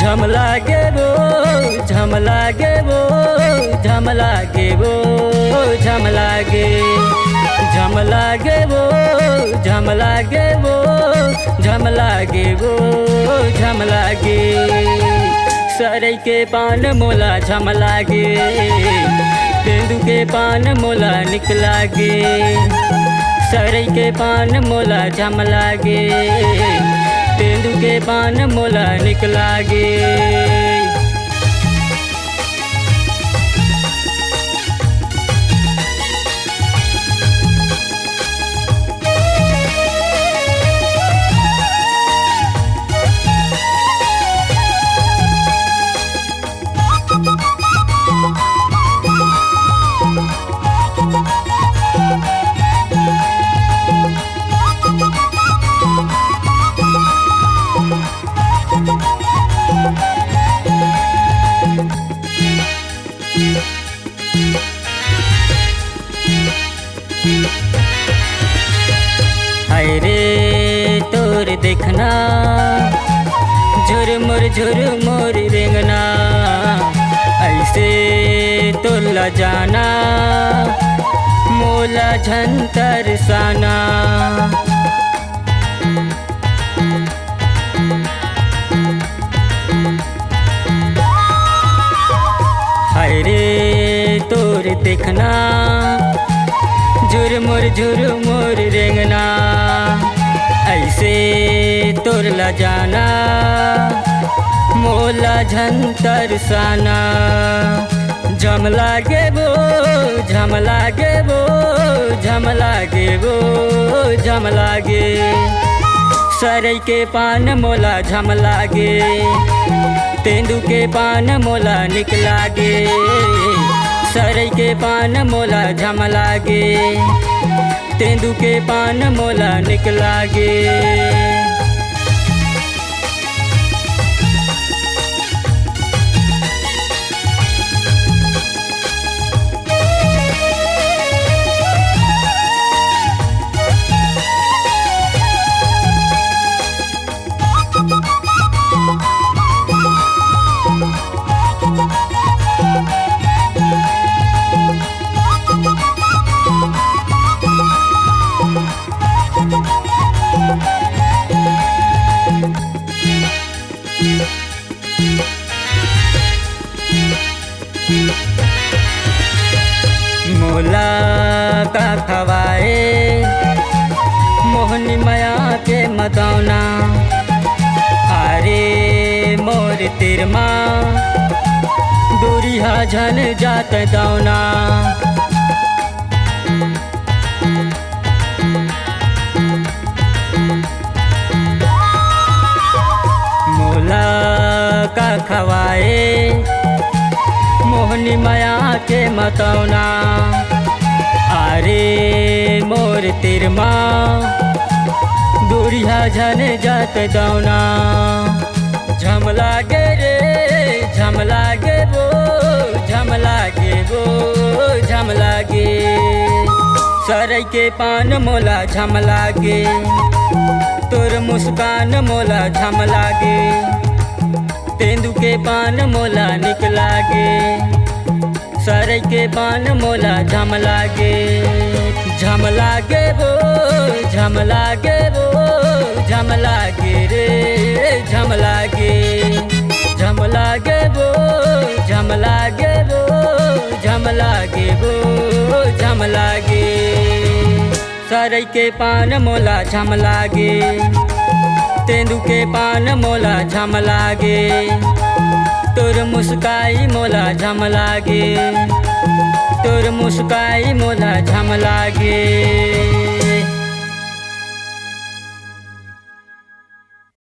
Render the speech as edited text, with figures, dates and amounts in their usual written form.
झम लागे वो झम लागे वो झम लागे वो झम लागे झम लागे वो झम लागे वो झम लागे वो झम लागे सरई के पान मोला झम लागे तेंदू के पान मोला निक लागे सरई के पान मोला झम लागे तेंदू के पान मोला निक लागे। हाय रे तोर देखना झुरमुर रेंगना ऐसे तोला जाना मोला झंतर साना। हाय रे तोर देखना झुरमुर रेंगना ऐसे तोरला जाना मोला झंतर साना। झम लागे वो झम लागे वो झम लागे वो झम लागे सरई के पान मोला झम लागे तेंदू के पान मोला निक लागे सरई के पान मोला झम लागे तेंदू के पान मोला निक लागे। मोला का खवाए मोहनी माया के मदौना अरे मोर तिरमा दूरिया झल जात दौना। मोला का खवाए मोहनी माया के मतौना अरे मोर तिरमा दूरिया झन जात दौना। झम लागे रे झम लागे वो झम लागे वो झम लागे सरई के पान मोला झम लागे तोर मुस्कान मोला झम लागे तेंदू के पान मोला निक लागे सरई के पान मोला झम लागे। झम लागे वो झम लागे वो झम लागे रे झम लागे झम लागे वो झम लागे वो झम लागे वो झम लागे सरई के पान मोला झम लागे तेंदू के पान मोला झम लागे तोर मुस्काई मोला झम लागे तोर मुस्काई मोला झम लागे।